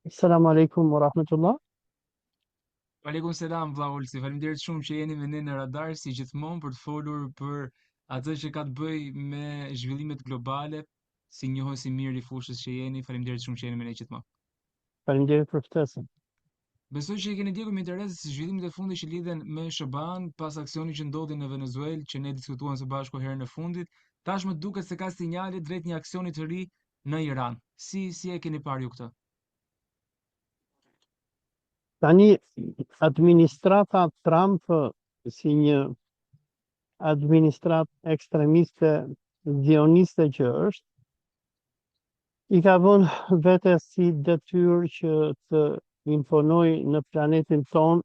Selam aleikum wa rahmatullah. Aleikum selam vlla Olsi. Faleminderit shumë që jeni me ne në radar si gjithmonë për të folur për atë që ka të bëjë me zhvillimet globale, si njohësi mirë i fushës që jeni. Faleminderit shumë që jeni me ne gjithmonë. Faleminderit për ftesën. Besoj që e keni ndjekur me interes zhvillimet e fundit që lidhen me SBA-n pas aksionit që ndodhi në Venezuelë, që ne diskutuam së bashku herën e fundit. Tashmë duket se ka sinjale drejt një aksioni të ri në Iran. Si e keni parë ju këtë? Tani administrata Trump si një administratë ekstremiste zioniste që është, i ka vënë vetes si detyrë që të imponoj në planetin ton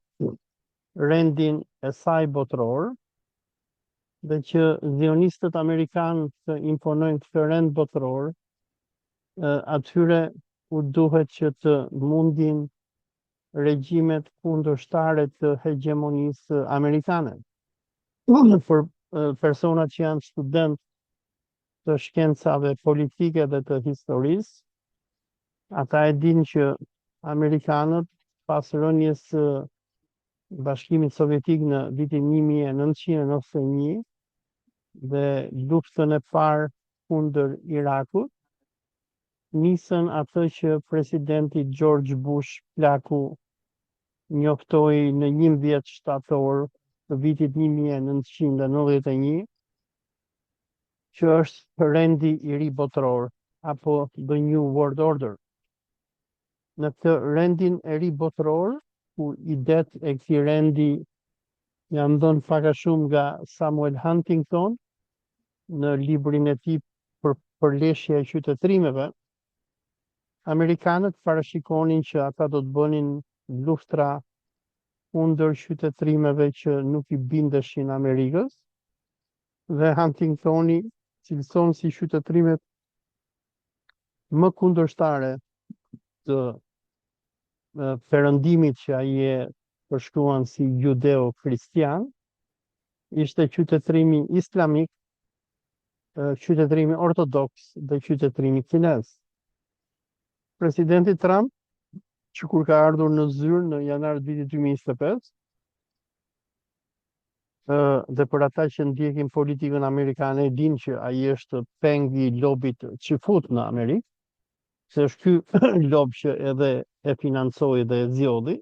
rendin e saj botror dhe që zionistët amerikanë të imponojnë këtë rend botror atyre u duhet që të mundin regjimet kundërshtare të hegemonisë amerikane. Për personat që janë student të shkencave politike dhe të historisë, ata e dinë që amerikanët pas rënies së Bashkimit Sovjetik në vitin 1991 dhe luftën e parë kundër Irakut, nisën atë që presidenti George Bush plaku njoftoi në 11 shtator të vitit 1991, që është rendi i ri botror apo The New World Order. Në këtë rendin e ri botror, ku idet e këtij rendi janë dhënë pak a shumë nga Samuel Huntington në librin e tij për përleshje e qytetërimeve, amerikanët parashikonin që ata do të bënin luftra kundër qytetërimeve që nuk i bindeshin Amerikës, dhe Huntingtoni cilëson si qytetërimet më kundërshtare të perëndimit që ai e përshkruan si judeo-kristian, ishte qytetërimi islamik, qytetërimi ortodoks dhe qytetërimi kinez. Presidenti Trump, që kur ka ardhur në zyrë në janar të vitit 2025, dhe për ata që ndjekin politikën amerikane e dinë që ai është pengi i lobit që fut në Amerikë, se është ky lob që edhe e financoi dhe e zgjodhi.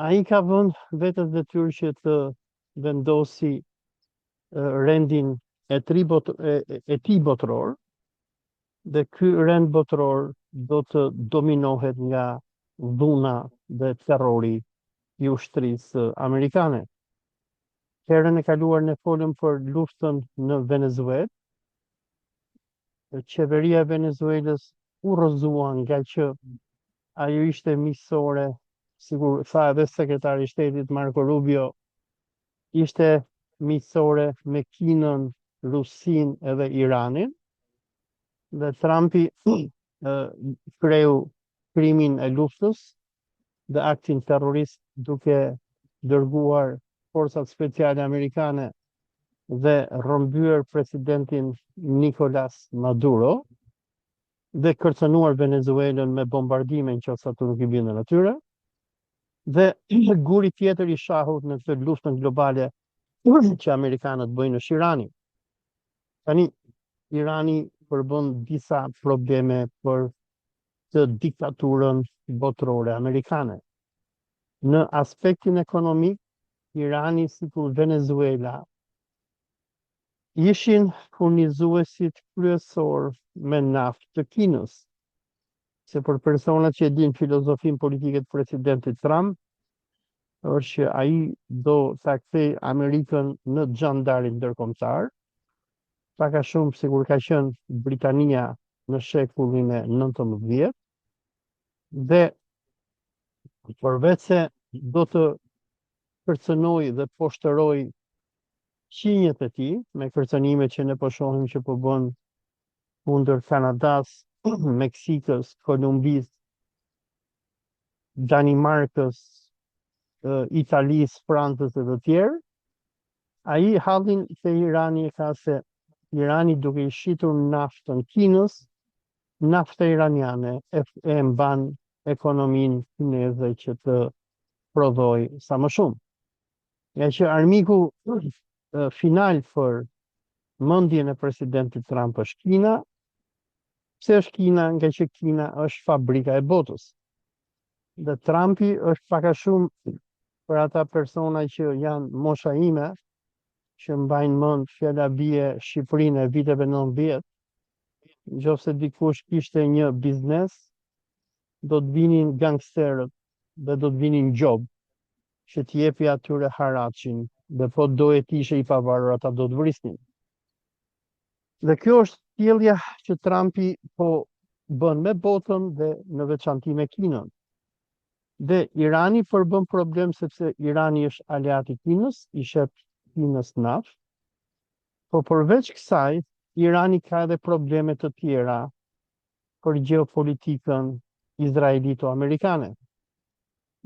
Ai ka vënë vetes detyrë që të vendosi rendin e tij botror, dhe ky rend botror do të dominohet nga dhuna dhe terrori i ushtrisë amerikane. Herën e kaluar ne folëm për luftën në Venezuelë. Qeveria e Venezuelës u rrëzua nga që ajo ishte miqësore, sigur tha edhe sekretari i shtetit Marco Rubio, ishte miqësore me Kinën, Rusinë edhe Iranin, dhe Trumpi kreu krimin e luftës dhe aktin terrorist duke dërguar forcat speciale amerikane dhe rrëmbyer presidentin Nicolas Maduro dhe kërcënuar Venezuelën me bombardime nëse ato nuk i bindën atyre. Dhe guri tjetër i shahut në këtë luftën globale që amerikanët bëjnë është Irani. Tani Irani përbën disa probleme për të diktaturën botrore amerikane. Në aspektin ekonomik, Irani, sikur Venezuela, ishin furnizuesit kryesor me naftë të Kinës. Se për personat që e dinë filozofinë politike të presidentit Trump, është që ai do ta kthej Amerikën në xhandarin ndërkombëtar, pak a shumë sikur ka qenë Britania në shekullin e 19, dhe përveç se do të kërcënoi dhe poshtëroi qinjet e tij me kërcënimet që ne po shohim që po bën kundër Kanadas, Meksikës, Kolumbisë, Danimarkës, Italisë, Francës dhe të tjerë, ai hallin se Irani e ka se Irani duke i shitur naftën Kinës nafta iraniane e mban ekonominë kineze që të prodhoj sa më shumë. Ja që armiku final për mendjen e presidentit Trump është Kina. Pse është Kina? Nga që Kina është fabrika e botës. Dhe Trumpi është pak a shumë për ata persona që janë mosha ime, që mbajnë mend fjala bie Shqipërinë e viteve 90, nëse dikush kishte një biznes, do të vinin gangsterët dhe do të vinin gjob që t'jepi atyre haracin, dhe po doje t'ishe i pavarur ata do të vrisnin. Dhe kjo është sjellja që Trumpi po bën me botën dhe në veçanti me Kinën. Dhe Irani përbën problem sepse Irani është aleat i Kinës, i shep Kinës naftë, po përveç kësaj, Irani ka edhe probleme të tjera për gjeopolitikën izraelito-amerikane.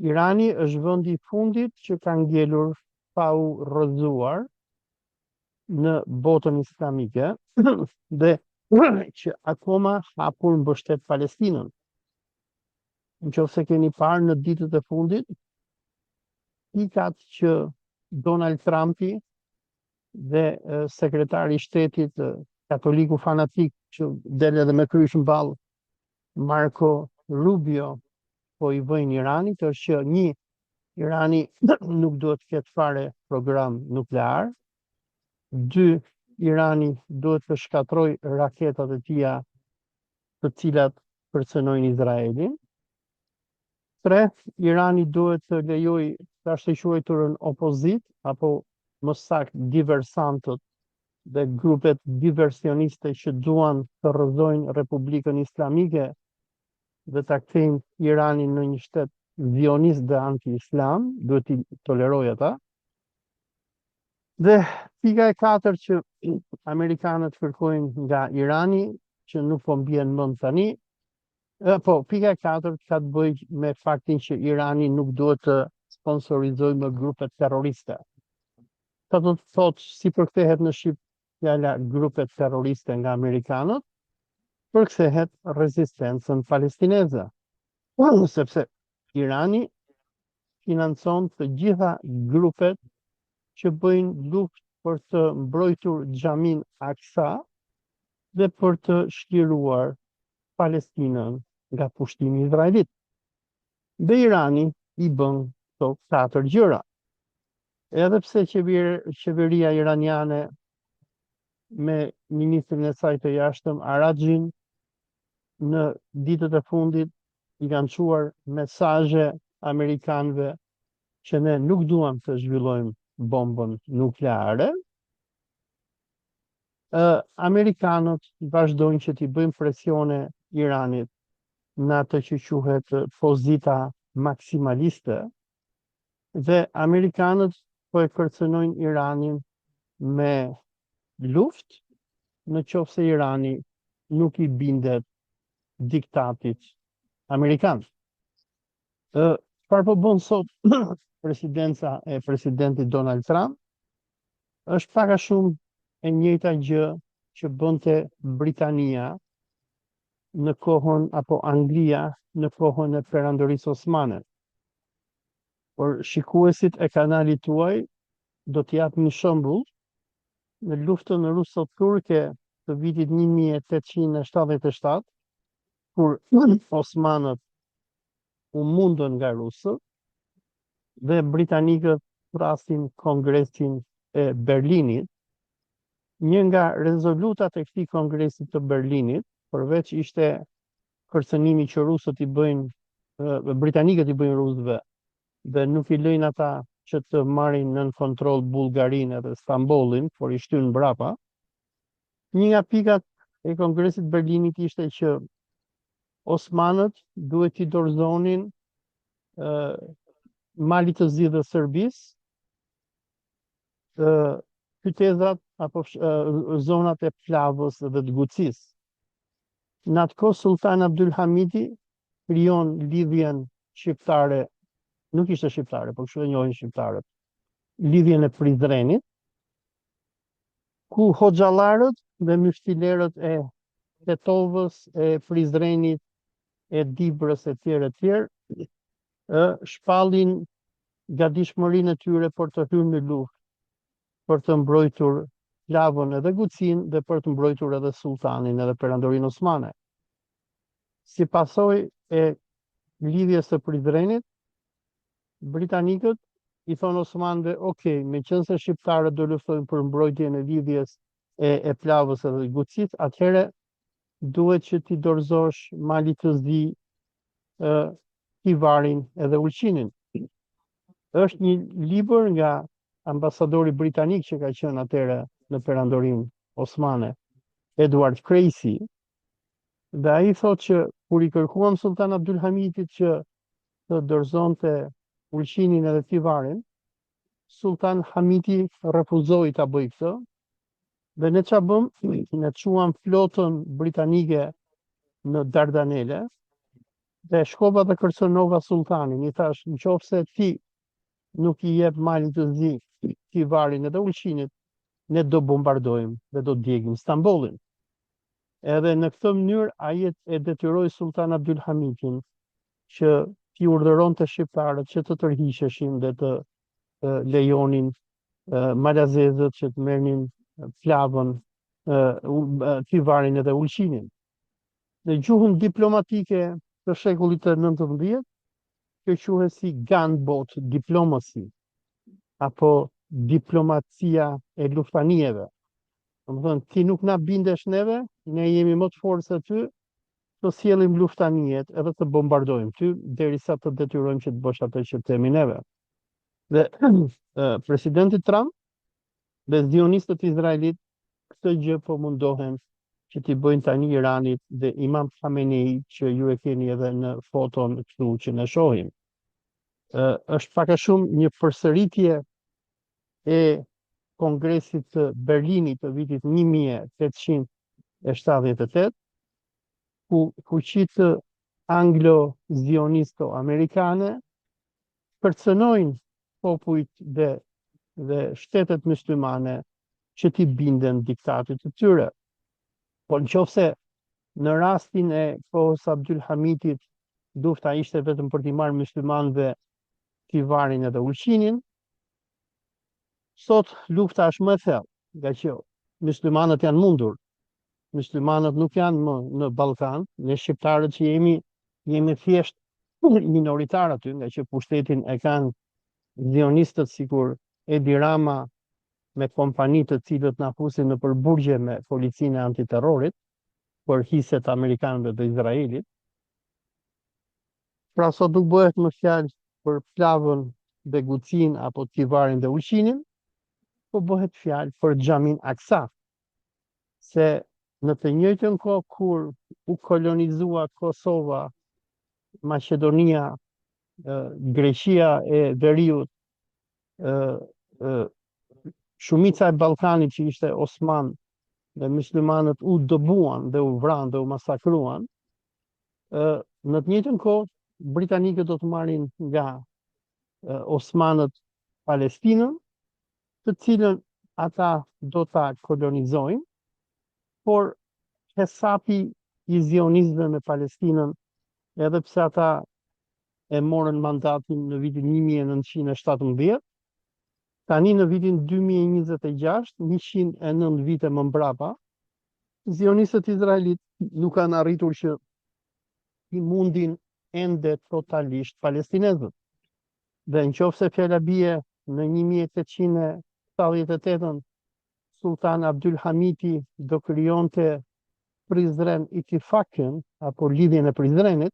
Irani është vendi i fundit që ka ngelur pa u rrëzuar në botën islamike dhe që akoma hapur mbështet Palestinën. Nëse keni parë në ditët e fundit, pikat që Donald Trumpi dhe sekretari i shtetit katoliku fanatik që del edhe me krysh në ballë, Marco Rubio, po i vëjnë Iranit, është që një, Irani nuk duhet të ketë fare program nuklear. 2, Irani duhet të shkatroj raketat e tija të cilat përcënojnë Izraelin. 3, Irani duhet të lejoj të ashtë quajturën opozit, apo më saktë diversantët dhe grupet diversioniste që duan të rrëzojnë Republikën Islamike dhe ta kthejnë Iranin në një shtet zionist dhe anti-islam, duhet i toleroj ata. Dhe pika e 4 që Amerikanët kërkojnë nga Irani, që nuk po mbien mend tani, pika e 4 ka të bëjë me faktin që Irani nuk duhet të sponsorizojë më grupet terroriste. Ka do të thotë si përkthehet në shqip fjala grupet terroriste nga amerikanët, përkthehet rezistencën palestineze. Sepse Irani financon të gjitha grupet që bëjnë luftë për të mbrojtur xhamin Aksa dhe për të shliruar Palestinën nga pushtimi izraelit. Dhe Irani i bën këto 4 gjëra. Edhe pse qeveria iraniane me ministrin e saj të jashtëm Araxhin në ditët e fundit i kanë çuar mesazhe amerikanëve që ne nuk duam të zhvillojmë bombën nukleare, amerikanët vazhdojnë që t'i bëjnë presione Iranit në atë që quhet pozita maksimaliste, dhe amerikanët po e kërcënojnë Iranin me luftë në qoftë se Irani nuk i bindet diktatit amerikan. Çfarë po bën sot presidenca e presidentit Donald Trump? Është pak a shumë e njëjta gjë që bënte Britania në kohën, apo Anglia në kohën e perandorisë osmane. Por shikuesit e kanalit tuaj do të jap një shembull. Në luftën ruso-turke të vitit 1877, kur osmanët u mundën nga rusët dhe britanikët thrasin Kongresin e Berlinit, një nga rezolutat e këtij kongresi të Berlinit, përveç ishte kërcënimi që rusët i bëjnë, britanikët i bëjnë rusëve, dhe nuk i lejnë ata që të marrin nën kontroll Bullgarinë dhe Stambollin, por i shtyn mbrapa. Një nga pikat e Kongresit Berlinit ishte që osmanët duhet t'i dorëzonin Malit të Zi dhe Serbisë, qytetat apo zonat e Plavës dhe të Gucisë. Në atë kohë Sultan Abdulhamidi krijon lidhjen shqiptare, nuk ishte shqiptare, por kështu e njohin shqiptarët, lidhjen e Prizrenit, ku hoxhallarët dhe myftilerët e Tetovës, e Prizrenit, e Dibrës e tjerë, shpallin gatishmërinë e tyre për të hyrë në luftë, për të mbrojtur Plavën edhe Gucin dhe për të mbrojtur edhe sultanin edhe perandorinë osmane. Si pasojë e lidhjes së Prizrenit, britanikët i thonë Osmanëve, ok, meqense shqiptarët do luftojnë për mbrojtjen e lidhjes e Plavës edhe Gucit, atëherë duhet që ti dorëzosh Mali të Zi, Tivarin edhe Ulqinin. Është një libër nga ambasadori britanik që ka qenë atëherë në perandorinë osmane, Edward Creasy, dhe ai thotë që kur i kërkuam Sultan Abdulhamidit që të dorëzonte Ulqinin edhe Tivarin, Sultan Hamiti refuzoi ta bëjë këtë. Dhe ne ç'a bëm? Ne çuam flotën britanike në Dardanele dhe shkova dhe kërcënova sultanin. I thash, nëse ti nuk i jep Malin të Zi, Tivarin edhe Ulqinit, ne do bombardojmë dhe do djegim Stambollin. Edhe në këtë mënyrë ai e detyroi Sultan Abdulhamidin që t'i urdhëronte shqiptarët që të tërhiqeshin dhe të lejonin malazezët që të merrnin Plavën, Tivarin edhe Ulqinin. Në gjuhën diplomatike të shekullit të 19, kjo quhet si gunboat diplomacy apo diplomacia e luftanijeve. Domethënë, ti nuk na bindesh neve, ne jemi më të fortë se ty, të sjellim luftanijet edhe të bombardojmë ty derisa të detyrojmë që të bësh atë që themi neve. Dhe presidenti Trump dhe zionistët izraelit këtë gjë po mundohen që t'i bëjnë tani Iranit dhe Imam Khamenei, që ju e keni edhe në foton këtu që ne shohim. Është pak a shumë një përsëritje e Kongresit të Berlinit të vitit 1878, ku fuqitë anglo-zionisto-amerikane kërcënojnë popujt dhe shtetet myslimane që t'i binden diktatit të tyre. Por nëse në rastin e kohës Abdulhamidit lufta ishte vetëm për t'i marrë myslimanëve Tivarin edhe Ulqinin, sot lufta është më e thellë, nga që myslimanët janë mundur. Myslimanët nuk janë më në Ballkan, ne shqiptarët që jemi thjesht minoritar aty, nga që pushtetin e kanë zionistët sikur Edi Rama me kompani të cilët na fusin në përburgje me policinë e antiterrorit për hiset amerikanëve dhe Izraelit. Pra sot nuk bëhet më fjalë për Plavën dhe Gucin apo Tivarin dhe Ulqinin, po bëhet fjalë për Xhamin Aksa, se në të njëjtën kohë kur u kolonizua Kosova, Maqedonia, Greqia e Veriut, shumica e Ballkanit që ishte Osman dhe myslimanët u dëbuan dhe u vranë dhe u masakruan, në të njëjtën kohë britanikët do të marrin nga Osmanët Palestinën, të cilën ata do ta kolonizojnë, por hesapi i zionistëve me Palestinën, edhe pse ata e morën mandatin në vitin 1917, tani në vitin 2026, 109 vite më mbrapa, zionistët izraelit nuk kanë arritur që i mundin ende totalisht palestinezët. Dhe nëse fjala bie në 1878 Sultan Abdulhamiti do krijonte Prizren Itifakën apo lidhjen e Prizrenit,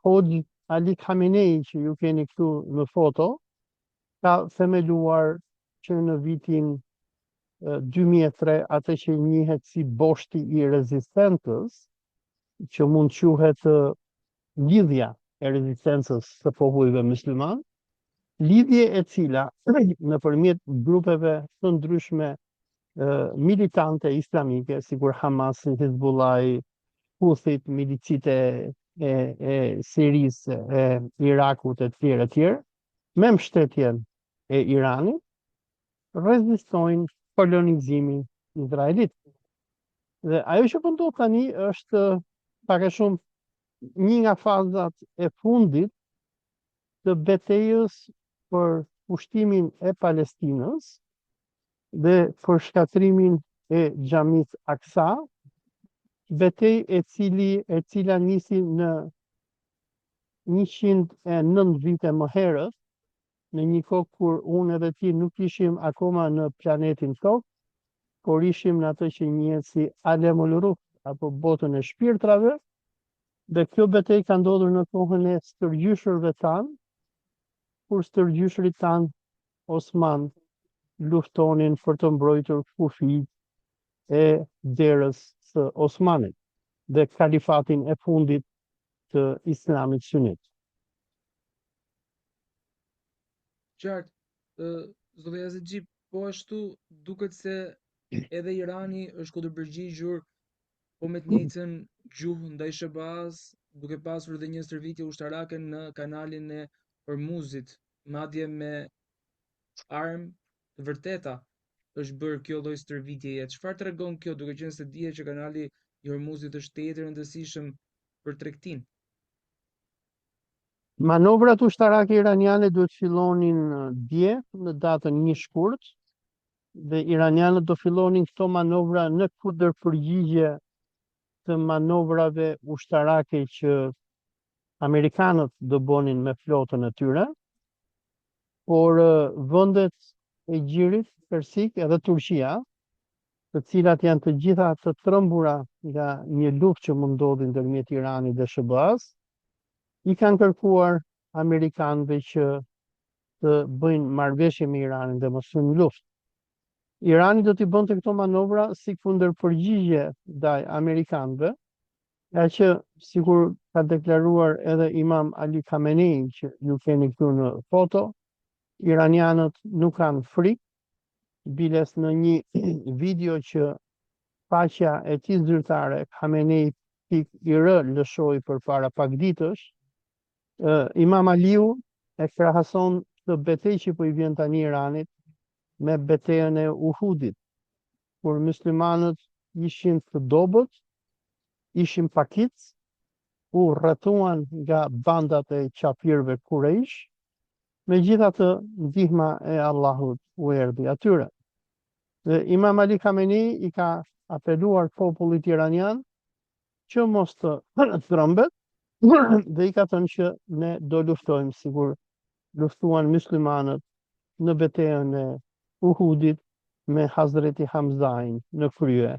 Hoxh Ali Khamenei, që ju keni këtu në foto, ka themeluar që në vitin 2003 atë që njihet si boshti i rezistencës, që mund quhet lidhja e rezistencës së popujve mysliman, lidhje e cila nëpërmjet grupeve të ndryshme militante islamike, sikur Hamasi, Hizbullahi, Houthit, milicite e Sirisë, e Irakut e tjerë, me mbështetjen e Iranit, rezistojnë kolonizimin izraelit. Dhe ajo që po ndodh tani është pak a shumë një nga fazat e fundit të betejës për pushtimin e Palestinës dhe për shkatrimin e xhamit Aksa, betejë e cila nisi në 109 vite më herët, në një kohë kur unë edhe ti nuk ishim akoma në planetin Tokë, por ishim në atë që njihet si Alemul Ruh apo botën e shpirtrave, dhe kjo betejë ka ndodhur në kohën e stërgjyshërve tanë, kur stërgjyshërit tanë Osman luftonin për të mbrojtur kufijtë e derës së Osmanit dhe kalifatin e fundit të Islamit sunit. Qartë, zoti Yazidxhi, po ashtu duket se edhe Irani është kundërpërgjigjur po me të njëjtën gjuhë ndaj SBA-s, duke pasur edhe një stërvitje ushtarake në kanalin e Hormuzit, madje me armë të vërteta është bërë kjo lloj stërvitjeje. Çfarë tregon kjo, duke qenë se dihet që kanali i Hormuzit është teatër i rëndësishëm për tregtinë? Manovrat ushtarake iraniane duhet fillonin dje në datën 1 shkurt, dhe iranianët do fillonin këto manovra në kundërpërgjigje të manovrave ushtarake që amerikanët do bonin me flotën e tyre, por vendet e Gjirit Persik edhe Turqia, të cilat janë të gjitha të trembura nga një luftë që mund ndodhi ndërmjet Iranit dhe SBA-s, i kanë kërkuar amerikanëve që të bëjnë marrëveshje me Iranin dhe mos hyjnë në luftë. Irani do t'i bënte këto manovra si kundërpërgjigje ndaj amerikanëve, nga që sikur ka deklaruar edhe Imam Ali Khamenei, që ju keni këtu në foto, iranianët nuk kanë frikë, biles në një video që faqja e tij zyrtare Khamenei.ir lëshoi përpara pak ditësh, Imam Aliu e krahason këtë betejë që po i vjen tani Iranit me betejën e Uhudit, kur muslimanët ishin të dobët, ishin pakic, u rrethuan nga bandat e qafirëve Kurejsh, megjithatë ndihma e Allahut u erdhi atyre. Dhe Imam Ali Khamenei i ka apeluar popullit iranian që mos të trembet, dhe i ka thënë që ne do luftojmë sikur luftuan muslimanët në betejën e Uhudit me Hazreti Hamzain në krye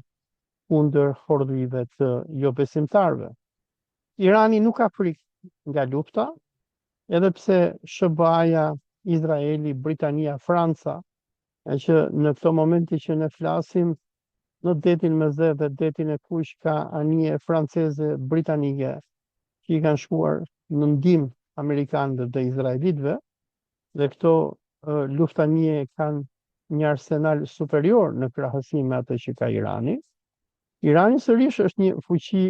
kundër hordhive të jo besimtarve. Irani nuk ka frikë nga lufta, edhe pse SBA-ja, Izraeli, Britania, Franca, e që në këto momente që ne flasim, në detin Meze dhe detin e Kuq ka anije franceze, britanike, që i kanë shkuar në ndihmë amerikanëve dhe izraelitëve, dhe këto luftanije kanë një arsenal superior në krahasim me atë që ka Irani. Irani sërish është një fuqi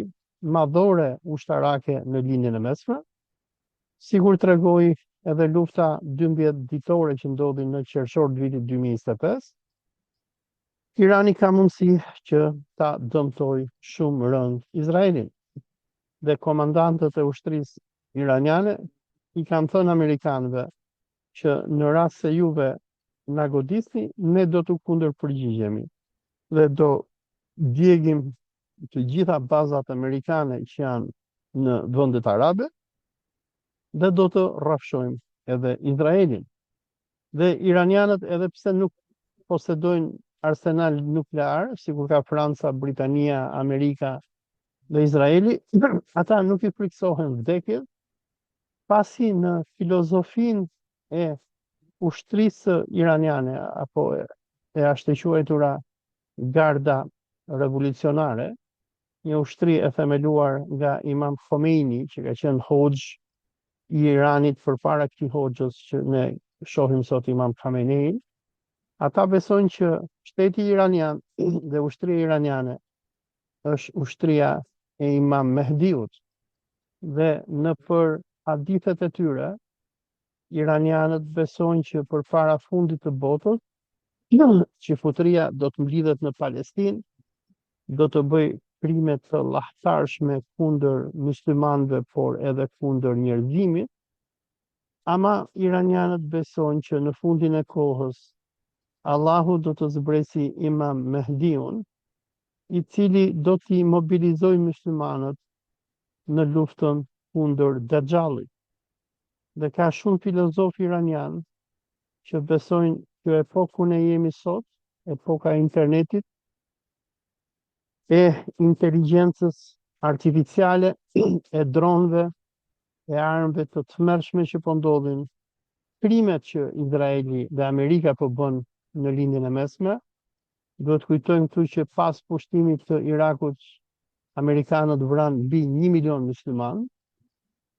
madhore ushtarake në lindjen e mesme, sikur tregoi edhe lufta 12 ditore që ndodhi në qershor të vitit 2025. Irani ka mundësi që ta dëmtoj shumë rënd Izraelin, dhe komandantët e ushtrisë iraniane i kanë thënë amerikanëve që në rast se juve na godisni, ne do të kundërpërgjigjemi dhe do djegim të gjitha bazat amerikane që janë në vendet arabe dhe do të rrafshojmë edhe Izraelin. Dhe iranianët, edhe pse nuk posedojnë arsenal nuklear, sikur ka Franca, Britania, Amerika dhe Izraeli, ata nuk i friksohen vdekjes, pasi në filozofinë e ushtrisë iraniane apo e ashtu quajtura garda revolucionare, një ushtri e themeluar nga Imam Khomeini, që ka qenë hoxh i Iranit përpara këtij hoxhës që ne shohim sot, Imam Khamenei. Ata besojnë që shteti iranian dhe ushtria iraniane është ushtria e Imam Mehdiut, dhe në për hadithet e tyre, iranianët besojnë që përpara fundit të botës, që futëria do të mblidhet në Palestinë, do të bëj krime të lahtarshme kundër muslimanëve, por edhe kundër njerëzimit, ama iranianët besojnë që në fundin e kohës Allahu do të zbresi Imam Mehdiun, i cili do t'i mobilizojë muslimanët në luftën kundër Dajjalit. Dhe ka shumë filozofë iranianë që besojnë që epoku ne jemi sot, epoka e internetit, e inteligjencës artificiale, e dronëve, e armëve të tmerrshme që po ndodhin, krimet që Izraeli dhe Amerika po bën në lindjen e mesme. Duhet kujtojmë këtu që pas pushtimit të Irakut, amerikanët vranë mbi 1 milion musliman.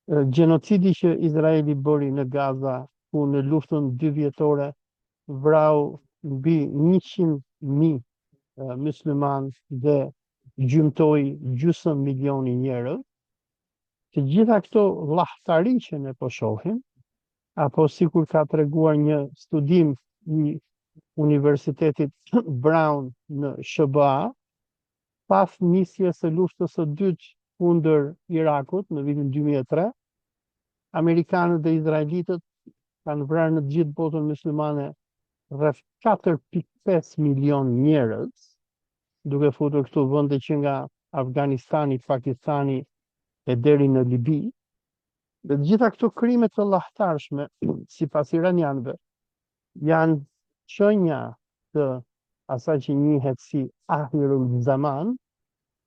Gjenocidi që Izraeli bëri në Gaza, ku në luftën 2 vjetore vrau mbi 100.000 musliman dhe gjymtoi gjysmë milioni njerëz. Të gjitha këto llahthari që ne po shohim, apo sikur ka treguar një studim i Universitetit Brown në SBA, pas nisjes së luftës së dytë kundër Irakut në vitin 2003, amerikanët dhe izraelitët kanë vrarë në të gjithë botën muslimane rreth 4.5 milion njerëz, duke futur këtu vende që nga Afganistani, Pakistani e deri në Libi. Dhe të gjitha këto krime të llahtarshme, sipas iranianëve, janë shenja të asaj që njihet si ahirul zaman,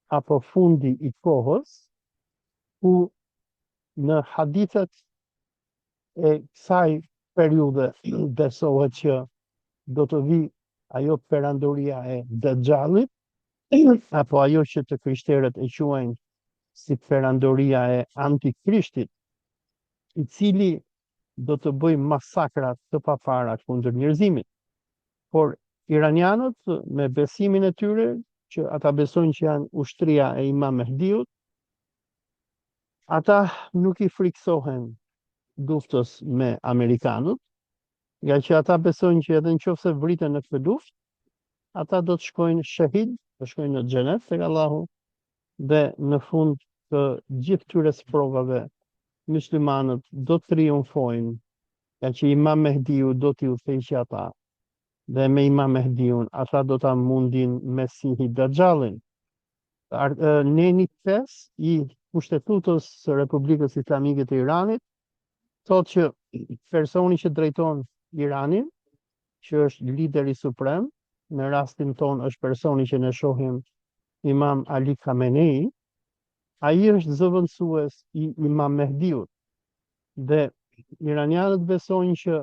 apo fundi i kohës, ku në hadithet e kësaj periudhe besohet që do të vi ajo perandoria e Dajjalit, apo ajo që të krishterët e quajnë si perandoria e antikrishtit, i cili do të bëj masakra të papara kundër njerëzimit. Por iranianët, me besimin e tyre, që ata besojnë që janë ushtria e Imam Mehdiut, ata nuk i friksohen luftës me amerikanët, nga që ata besojnë që edhe nëse vriten në këtë luftë, ata do të shkojnë shahid, do shkojnë në xhenet tek Allahu, dhe në fund të gjithë këtyre provave muslimanët do të triumfojnë, nga që Imam Mehdiu do t'i udhëheqë ata, dhe me Imam Mehdiun ata do ta mundin Mesihi Dajjalin. Neni 5 i Kushtetutës së Republikës Islamike të Iranit thotë që personi që drejton Iranin, që është lideri suprem, në rastin ton është personi që ne shohim, Imam Ali Khamenei, ai është zëvendësues i Imam Mehdiut. Dhe iranianët besojnë që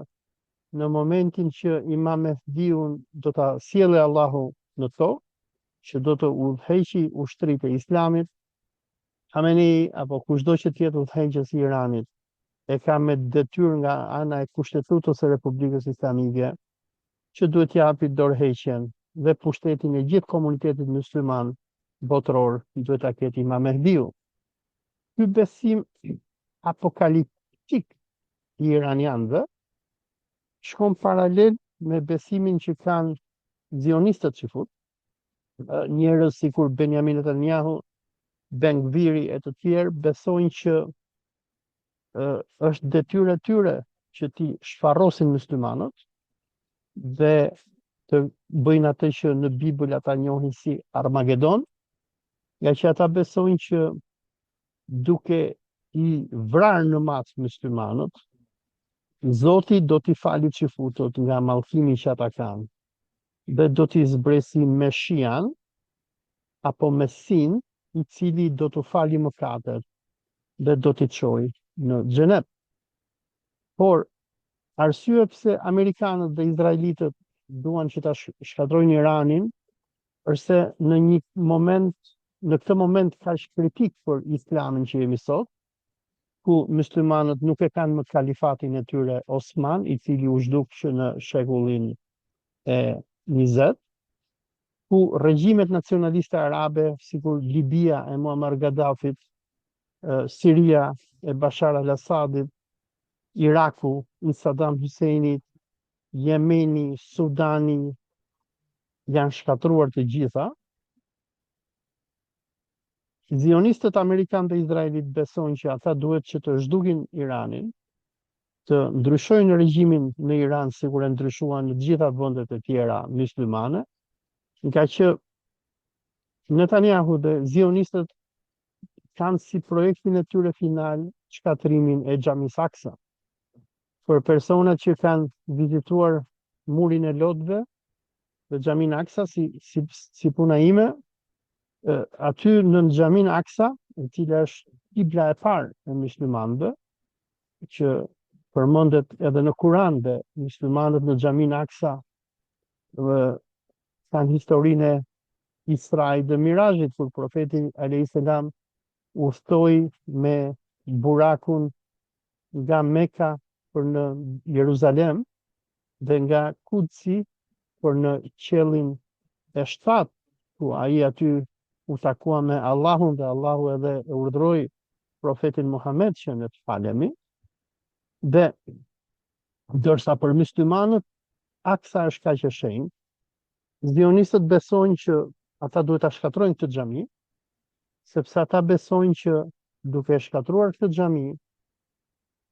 në momentin që Imam Mehdiun do ta sjellë Allahu në tokë, që do të udhëheqë ushtritë e Islamit, Khamenei apo kushdo që të jetë udhëheqës i Iranit e ka me detyrë nga ana e Kushtetutës së Republikës Islamike që duhet japi dorëheqjen dhe pushtetin e gjithë komunitetit musliman botëror duhet ta ketë Imam Mehdiu. Ky besim apokaliptik i iranianëve shkon paralel me besimin që kanë zionistët që fut, njerëz sikur Benjamin Netanyahu, Ben Gviri e të tjerë besojnë që është detyrë e tyre që ti shfarrosin muslimanët dhe të bëjnë atë që në Bibël ata njohin si Armagedon, nga që ata besojnë që duke i vrarë në mas muslimanët, Zoti do t'i falit që futët nga mallkimi që ata kanë, dhe do t'i zbresi Meshian apo Mesin, i cili do t'u fali mëkatet dhe do t'i çojë në xhenet. Por arsye pse amerikanët dhe izraelitët duan që ta shkatrojnë Iranin është se në këtë moment kaq kritik për Islamin që jemi sot, ku muslimanët nuk e kanë më kalifatin e tyre Osman, i cili u zhduk në shekullin e 20, ku regjimet nacionaliste arabe, sikur Libia e Muammar Gaddafit, Siria e Bashar al-Assadit, Iraku i Saddam Husseinit, Jemeni, Sudani, janë shkatruar të gjitha, Zionistët amerikanë dhe Izraelit besojnë që ata duhet që të zhdukin Iranin, të ndryshojnë regjimin në Iran sikur e ndryshuan në të gjitha vendet e tjera myslimane, nga që Netanyahu dhe zionistët kanë si projektin e tyre final shkatrimin e Xhamis Aksa. Për personat që kanë vizituar murin e lotëve dhe Xhamin Aksa, si puna ime, aty në Xhamin Aksa, e cila është kibla e parë e myslimanëve, që përmendet edhe në Kur'an dhe myslimanët në Xhamin Aksa kanë historinë e Israit dhe Mirazhit, kur profeti alayhis salam udhtoi me burakun nga Mekka për në Jeruzalem dhe nga Kudsi për në qellin e 7, ku ai aty u takua me Allahun dhe Allahu edhe e urdhroi profetin Muhammed që ne të falemi. Dhe ndërsa për myslimanët Aksa është kaq e shenjtë, zionistët besojnë që ata duhet ta shkatrojnë këtë xhami, sepse ata besojnë që duke e shkatruar këtë xhami,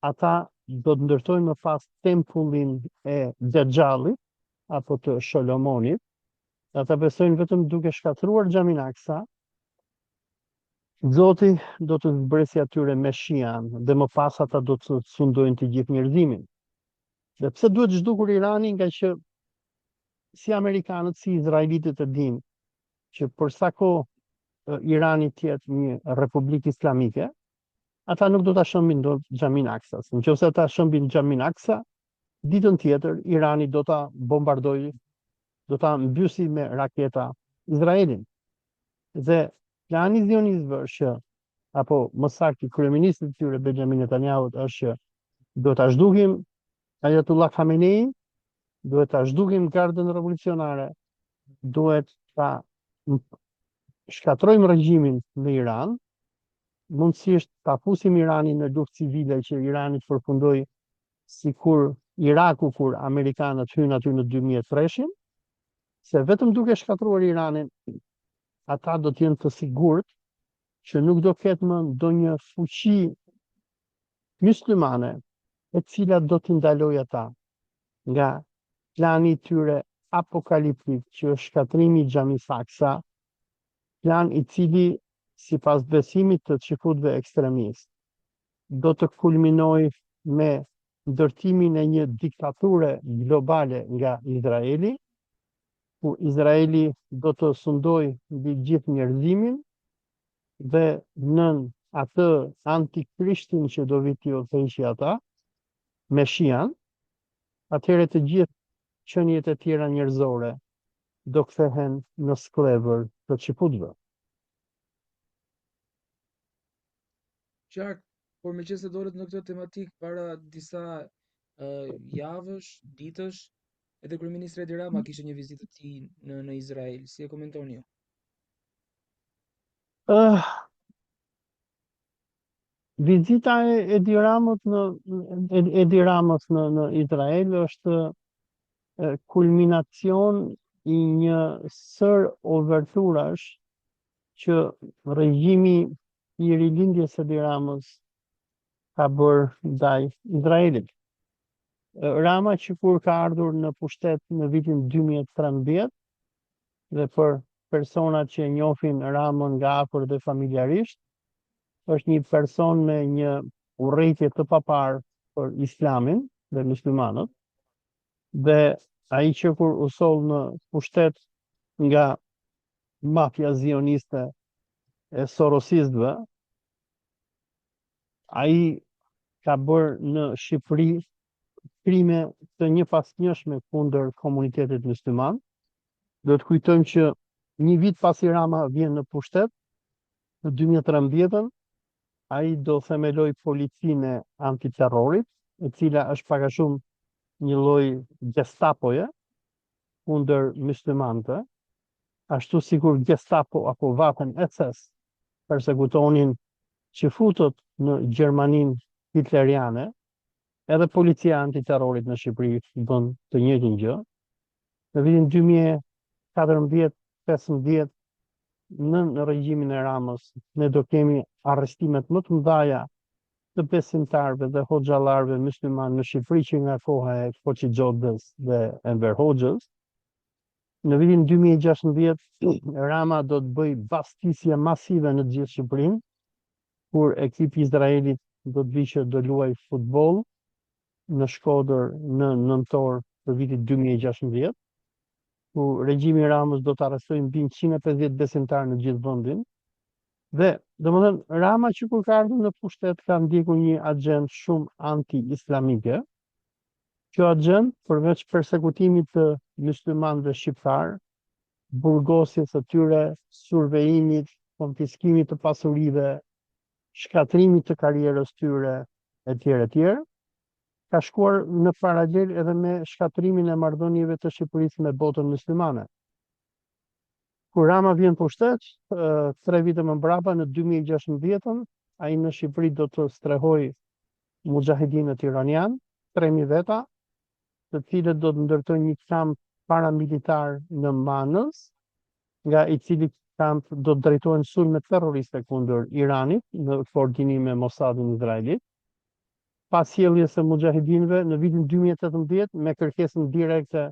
ata do të ndërtojnë më pas tempullin e Dexhallit apo të Sholomonit. Ata besojnë vetëm duke shkatruar xhamin Aksa, Zoti do të zbresë atyre Meshian dhe më pas ata do të sundojnë të gjithë njerëzimin. Dhe pse duhet zhdukur Irani, nga që si amerikanët si izraelitët e dinë që për sa kohë Irani të jetë një republikë islamike, ata nuk do ta shëmbin dot xhamin Aksa. Nëse ata shëmbin xhamin Aksa, ditën tjetër Irani do ta bombardojë, do ta mbysi me raketa Izraelin. Dhe plani i zionistëve është që, apo më saktë kryeministit të tyre Benjamin Netanyahu është që do ta zhdukim Ayatollah Khamenei, duhet ta zhdukim gardën revolucionare, duhet ta shkatrojmë regjimin në Iran, mundësisht ta fusim Iranin në luftë civile që Irani të përfundoj sikur Iraku kur amerikanët hynë aty në 2003, se vetëm duke shkatruar Iranin, ata do të jenë të sigurt që nuk do ketë më ndonjë fuqi myslimane e cila do t'i ndalojë ata nga plani i tyre apokaliptik që është shkatrimi i Xhamis Aksa, plan i cili sipas besimit të xifutëve ekstremistë do të kulminojë me ndërtimin e një diktature globale nga Izraeli, ku Izraeli do të sundojë mbi gjithë njerëzimin dhe nën atë antikrishtin që do viti o thëjshi ata, Meshian, atëherë të gjithë qenjet e tjera njerëzore do kthehen në sklever të xifutëve. Qartë, por meqense dolet në këtë tematik para disa javësh, ditësh, edhe kryeministri Edi Rama kishte një vizitë të tij në Izrael. Si e komentoni ju? Vizita e Edi Ramës në Izrael është kulminacion i një sër overturash që regjimi i rilindjes së Edi Ramës ka bërë ndaj Izraelit. Rama që kur ka ardhur në pushtet në vitin 2013, dhe për personat që e njohin Ramën nga afër dhe familjarisht, është një person me një urrejtje të paparë për Islamin dhe muslimanët, dhe ai që kur u soll në pushtet nga mafia zioniste e sorosistëve, ai ka bërë në Shqipëri krime të njëpasnjëshme kundër komunitetit musliman. Do të kujtojmë që një vit pasi Rama vjen në pushtet, në 2013, ai do themeloj policinë e antiterrorit, e cila është pak a shumë një lloj Gestapoje kundër muslimanëve, ashtu sikur Gestapo apo vapen SS persekutonin çifutët në Gjermaninë hitleriane, edhe policia antiterrorit në Shqipëri bën të njëjtin gjë. Në vitin 2014-15 në regjimin e Ramës ne do kemi arrestimet më të mëdha të besimtarëve dhe hoxhallarëve musliman në Shqipëri që nga koha e Koçi Xhodës dhe Enver Hoxhës. Në vitin 2016 Rama do të bëj bastisje masive në gjithë Shqipërinë, kur ekipi i Izraelit do të vijë që do luaj futboll në Shkodër në nëntor të vitit 2016, ku regjimi i Ramës do të arrestojë mbi 150 besimtarë në gjithë vendin. Dhe, domethënë, Rama që kur ka ardhur në pushtet ka ndjekur një agjendë shumë anti-islamike. Kjo agjendë, përveç persekutimit të muslimanëve shqiptar, burgosjes së tyre, survejimit, konfiskimit të pasurive, shkatrimit të karrierës tyre, etj., ka shkuar në paralel edhe me shkatrimin e marrëdhënieve të Shqipërisë me botën muslimane. Kur Rama vjen pushtet, 3 vite më mbrapa në 2016, ai në Shqipëri do të strehoj mujahidinët iranian, 3000 veta, të cilët do të ndërtojnë një kamp paramilitar në Manës, nga i cili kamp do të drejtohen sulme terroriste kundër Iranit në koordinim me Mossadin izraelit. Pas sjelljes së mujahidinëve në vitin 2018 me kërkesën direkte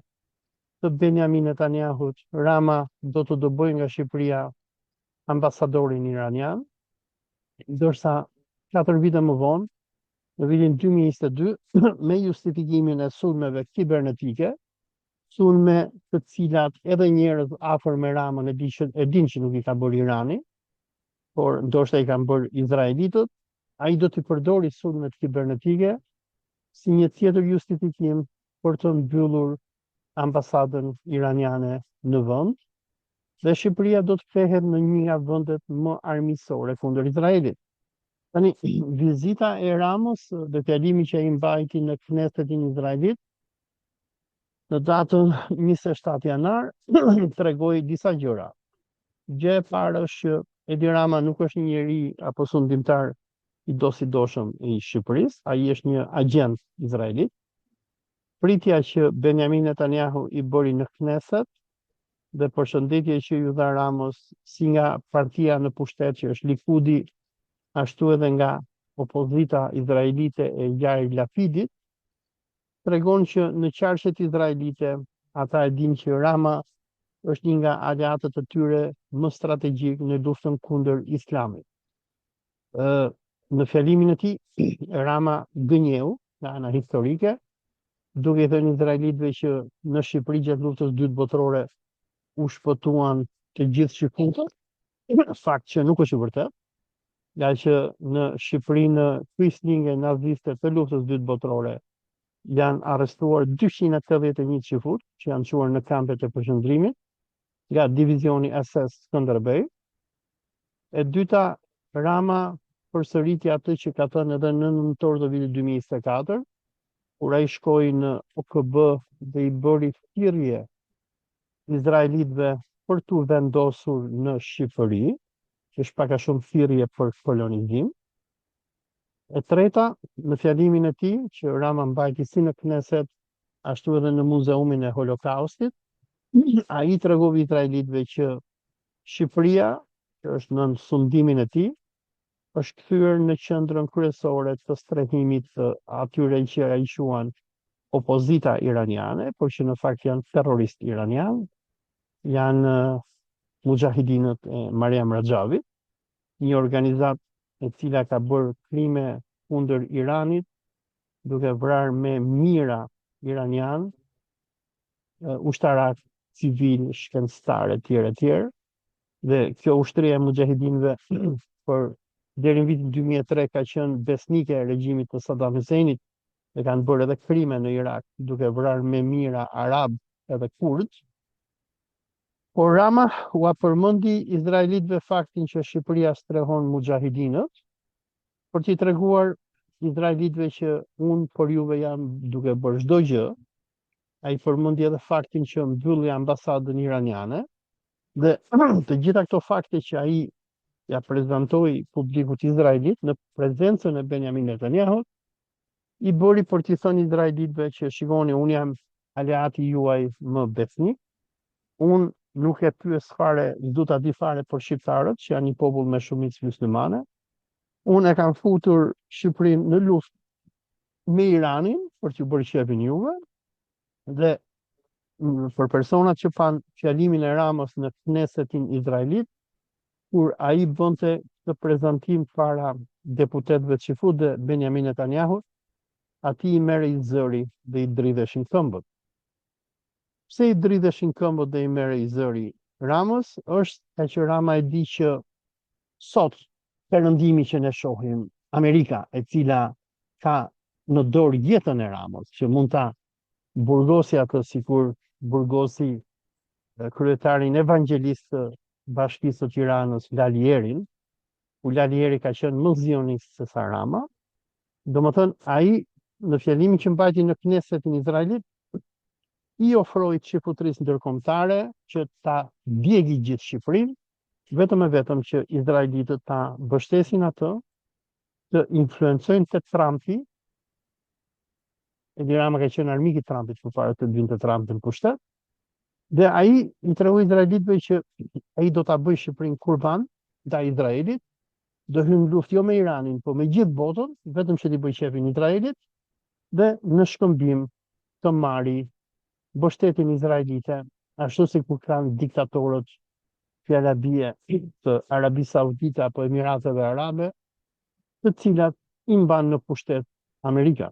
të Benjamin Netanyahut, Rama do të dëbojë nga Shqipëria ambasadorin iranian, ndërsa 4 vite më vonë, në vitin 2022, me justifikimin e sulmeve kibernetike, sulme të cilat edhe njerëz afër me Ramën e dinë që nuk i ka bërë Irani, por ndoshta i kanë bërë izraelitët, ai do të përdori sulmet kibernetike si një tjetër justifikim për të mbyllur ambasadën iraniane në vend, dhe Shqipëria do të kthehet në një nga vendet më armiqësore kundër Izraelit. Tani, vizita e Ramës dhe fjalimi që ai mbajti në Knesetin izraelit në datën 27 janar tregoi disa gjëra. Gjë e parë është që Edi Rama nuk është një njeri apo sundimtar i dosdoshëm i Shqipërisë, ai është një agent izraelit. Pritja që Benjamin Netanyahu i bëri në Kneset dhe përshëndetje që ju dha Ramos si nga partia në pushtet që është Likudi, ashtu edhe nga opozita izraelite e Yair Lapidit, tregon që në qarqet izraelite ata e dinë që Rama është një nga aleatët e tyre më strategjik në luftën kundër Islamit. Në fjalimin e tij, Rama gënjeu nga ana historike, duke i thënë izraelitëve që në Shqipëri gjatë luftës së dytë botërore u shpëtuan të gjithë shqiptarët, fakt që nuk është i vërtetë, nga që në Shqipëri në kryeslinge naziste të luftës së dytë botërore janë arrestuar 281 shqiptar që janë çuar në kampet e përqendrimit nga divizioni SS Skënderbej. E dyta, Rama përsëriti atë që ka thënë edhe në nëntor të vitit 2024, kur ai shkoi në OKB dhe i bëri thirrje izraelitëve për tu vendosur në Shqipëri, që është pak a shumë thirrje për kolonizim. E treta, në fjalimin e tij që Rama mbajti si në Kneset, ashtu edhe në Muzeumin e Holokaustit, ai tregoi izraelitëve që Shqipëria, që është nën sundimin e tij, është kthyer në qendrën kryesore të strehimit të atyre që ai quajnë opozita iraniane, por që në fakt janë terroristë iranian, janë mujahidinët e Mariam Rajavit, një organizatë e cila ka bërë krime kundër Iranit, duke vrarë me mira iranian, ushtarak, civil, shkencëtar etj. Dhe kjo ushtria e mujahidinëve për deri në vitin 2003 ka qenë besnike e regjimit të Saddam Huseinit dhe kanë bërë edhe krime në Irak, duke vrarë me mira arab edhe kurd. Por Rama u përmendi izraelitëve faktin që Shqipëria strehon mujahidinët, për t'i treguar izraelitëve që unë për juve jam duke bërë çdo gjë. Ai përmendi edhe faktin që mbylli ambasadën iraniane, dhe të gjitha këto fakte që ai ja prezantoi publikut izraelit në prezencën e Benjamin Netanyahut, i bëri për t'i thënë izraelitëve që shikoni, unë jam aleati juaj më besnik, unë nuk e pyes fare, s'du ta di fare për shqiptarët, që janë një popull me shumicë muslimane. Unë e kam futur Shqipërinë në luftë me Iranin për t'ju bërë qefin juve, dhe për personat që pan fjalimin e Ramës në Knesetin izraelit, kur ai bënte të prezantim para deputetëve të Shifut dhe Benjamin Netanyahu, ati i merrej zëri dhe i dridheshin këmbët. Pse i dridheshin këmbët dhe i merrej zëri Ramës? Është që Rama e di që sot perëndimi që ne shohim, Amerika, e cila ka në dorë jetën e Ramës, që mund ta burgosi atë sikur burgosi kryetarin evangelist të Bashkisë së Tiranës, Lalierin, ku Lalieri ka qenë më zionist se sa Rama. Domethënë, ai në fjalimin që mbajti në Knesetin izraelit, i ofroi shqiputrisë ndërkombëtare që ta djegi gjithë Shqipërinë, vetëm e vetëm që izraelitët ta mbështesin atë, të influencojnë te Trumpi. Edi Rama ka qenë armik i Trumpit përpara të vinte Trumpi në pushtet, dhe ai i tregoi izraelitëve që ai do ta bëjë Shqipërinë kurban ndaj Izraelit, do hynë luftë jo me Iranin, po me gjithë botën, vetëm që t'i bëjë qefin Izraelit, dhe në shkëmbim të marri mbështetjen izraelite, ashtu si kur kanë diktatorët fjallabie të Arabisë Saudite apo Emirateve Arabe, të cilat i mban në pushtet Amerika.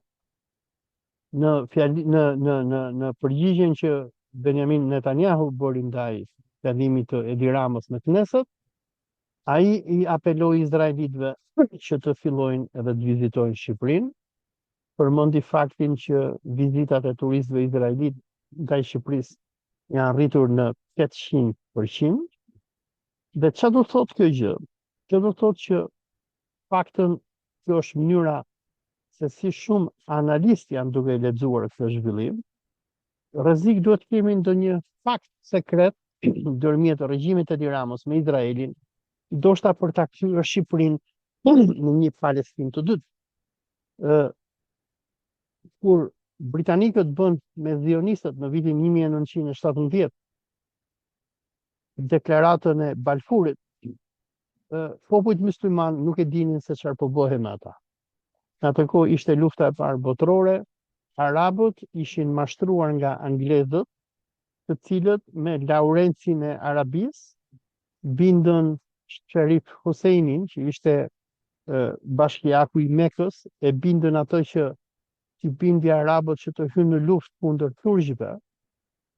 Në përgjigjen që Benjamin Netanyahu bëri ndaj fjalimit të Edi Ramës në Kneset, ai i apeloi izraelitëve që të fillojnë edhe të vizitojnë Shqipërinë, përmendi faktin që vizitat e turistëve izraelit ndaj Shqipërisë janë rritur në 800%. Dhe çfarë do thotë kjo gjë? Kjo do thotë që faktën kjo është mënyra se si shumë analistë janë duke lexuar këtë zhvillim. Rrezik duhet kemi ndonjë fakt sekret ndërmjet regjimit të Edi Ramës me Izraelin, ndoshta për ta kthyer Shqipërinë në një Palestinë të dytë. Kur britanikët bën me zionistët në vitin 1917 deklaratën e Balfurit, popujt musliman nuk e dinin se çfarë po bëhej me ata. Në atë kohë ishte lufta e parë botërore, arabët ishin mashtruar nga anglezët, të cilët me Laurencin e Arabisë bindën Sherif Husseinin, që ishte bashkiaku i Mekës, e bindën atë që t'i bindi arabët që të hynë në luftë kundër turqëve,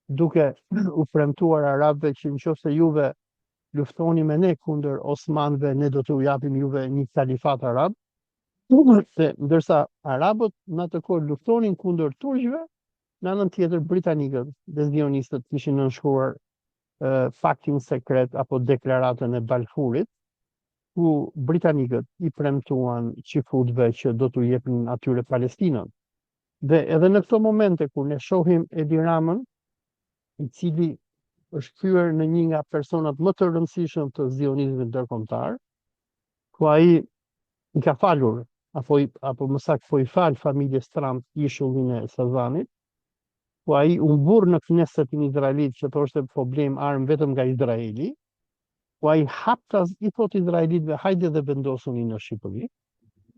duke u premtuar arabëve që nëse juve luftoni me ne kundër Osmanëve, ne do t'u japim juve një kalifat arab. Ndërsa arabët në atë kohë luftonin kundër turqëve, në anën tjetër britanikët dhe zionistët kishin nënshkruar faktin sekret apo deklaratën e Balfurit, ku britanikët i premtuan qifutëve që do t'u jepnin atyre Palestinën. Dhe edhe në këto momente kur ne shohim Edi Ramën, i cili është kthyer në një nga personat më të rëndësishëm të zionizmit ndërkombëtar, ku ai i ka falur apo më saktë po i fal familjes Trump ishullin e Sazanit, ku ai u mburr në Knesetin izraelit që thoshte problem armë vetëm nga Izraeli, ku ai haptas i thot izraelitëve hajde dhe vendosuni në Shqipëri,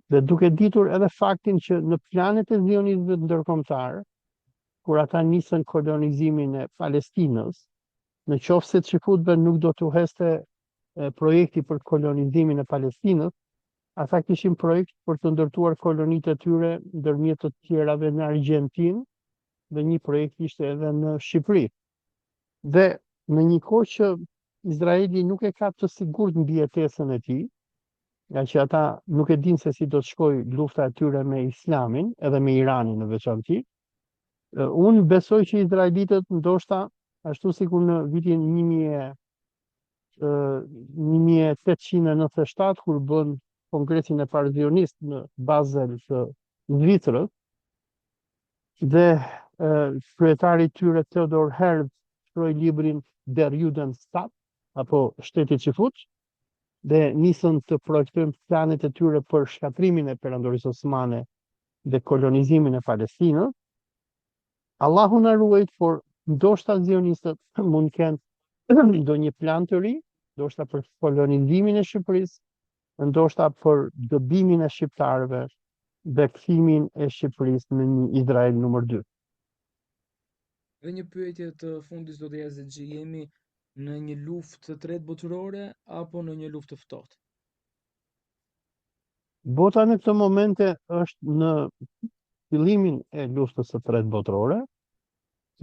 dhe duke ditur edhe faktin që në planet e zionizmit ndërkombëtar, kur ata nisën kolonizimin e Palestinës, në qoftë se çifutëve nuk do t'u heste projekti për kolonizimin e Palestinës, ata kishin projekt për të ndërtuar kolonitë e tyre ndërmjet të tjerave në Argjentinë, dhe një projekt ishte edhe në Shqipëri. Dhe në një kohë që Izraeli nuk e ka të sigurt mbijetesën e tij, nga që ata nuk e dinë se si do të shkojë lufta e tyre me Islamin, edhe me Iranin në veçantë. Unë besoj që izraelitët ndoshta, ashtu sikur në vitin 1897, kur bën kongresin e parë zionist në Basel të Zvicrës, dhe kryetari i tyre Theodor Herzl shkroi librin Der Judenstaat, apo Shteti Çifut, dhe nisën të projektojnë planet e tyre për shkatrimin e perandorisë osmane dhe kolonizimin e Palestinës. Allahu na ruajt, por ndoshta zionistët mund kenë ndonjë plan të ri, ndoshta për kolonizimin e Shqipërisë, ndoshta për dobimin e shqiptarëve dhe kthimin e Shqipërisë në një Izrael numër 2. Dhe një pyetje të fundit do të jetë që jemi në një luftë të tretë botërore apo në një luftë të ftohtë? Bota në këtë momente është në fillimin e luftës së tretë botërore.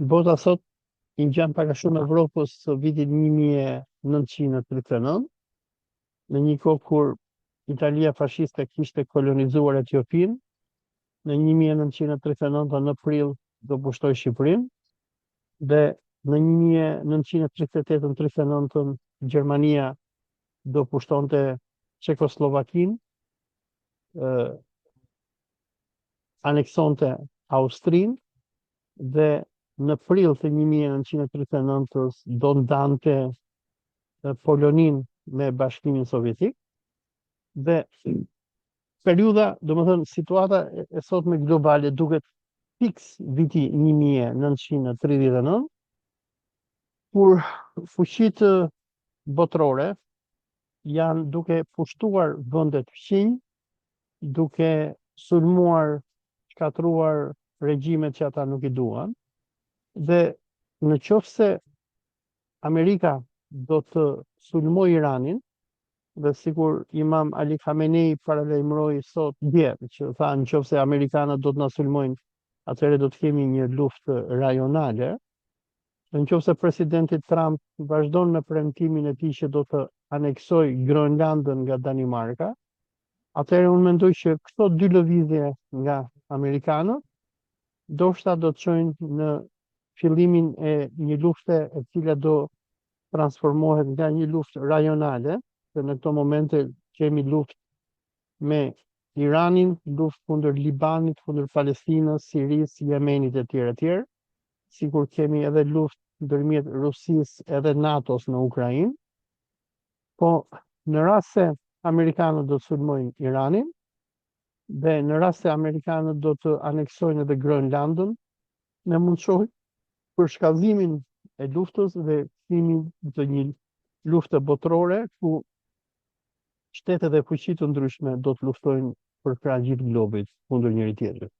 Bota sot i ngjan pak a shumë Evropës së vitit 1939, në një kohë kur Italia fashiste kishte kolonizuar Etiopinë, në 1939 në prill do pushtoi Shqipërinë dhe në 1938-39 Gjermania do pushtonte Çekoslovakinë, aneksonte Austrinë dhe në prill të 1939 do ndante Poloninë me Bashkimin Sovjetik dhe periudha, domethënë situata e sotme globale duket fiks viti 1939, kur fuqitë botërore janë duke pushtuar vendet fqinj, duke sulmuar, shkatruar regjimet që ata nuk i duan, dhe në qoftë se Amerika do të sulmoj Iranin, dhe sikur Imam Ali Khamenei paralajmëroi sot dje, që tha nëse amerikanët do të na sulmojnë, atëherë do të kemi një luftë rajonale. Nëse presidenti Trump vazhdon me premtimin e tij që do të aneksojë Groenlandën nga Danimarka, atëherë unë mendoj që këto dy lëvizje nga amerikanët ndoshta do të çojnë në fillimin e një lufte e cila do transformohet nga një luftë rajonale, se në këto momente kemi luftë me Iranin, luftë kundër Libanit, kundër Palestinës, Sirisë, Yemenit e tjerë, sikur kemi edhe luftë ndërmjet Rusisë edhe NATO-s në Ukrainë. Po në rast se amerikanët do të sulmojnë Iranin dhe në rast se amerikanët do të aneksojnë edhe Groenlandën, ne mund të shohim për shkallëzimin e luftës dhe kthimin të një lufte botërore ku shtetet dhe fuqi të ndryshme do të luftojnë për krah gjithë globit kundër njëri tjetrit.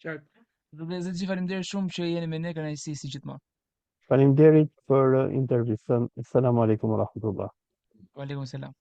Qartë. Zotëri Zexhi, faleminderit shumë që jeni me ne, kënaqësi si gjithmonë. Faleminderit për intervistën. Selam aleikum wa rahmatullah. Aleikum selam.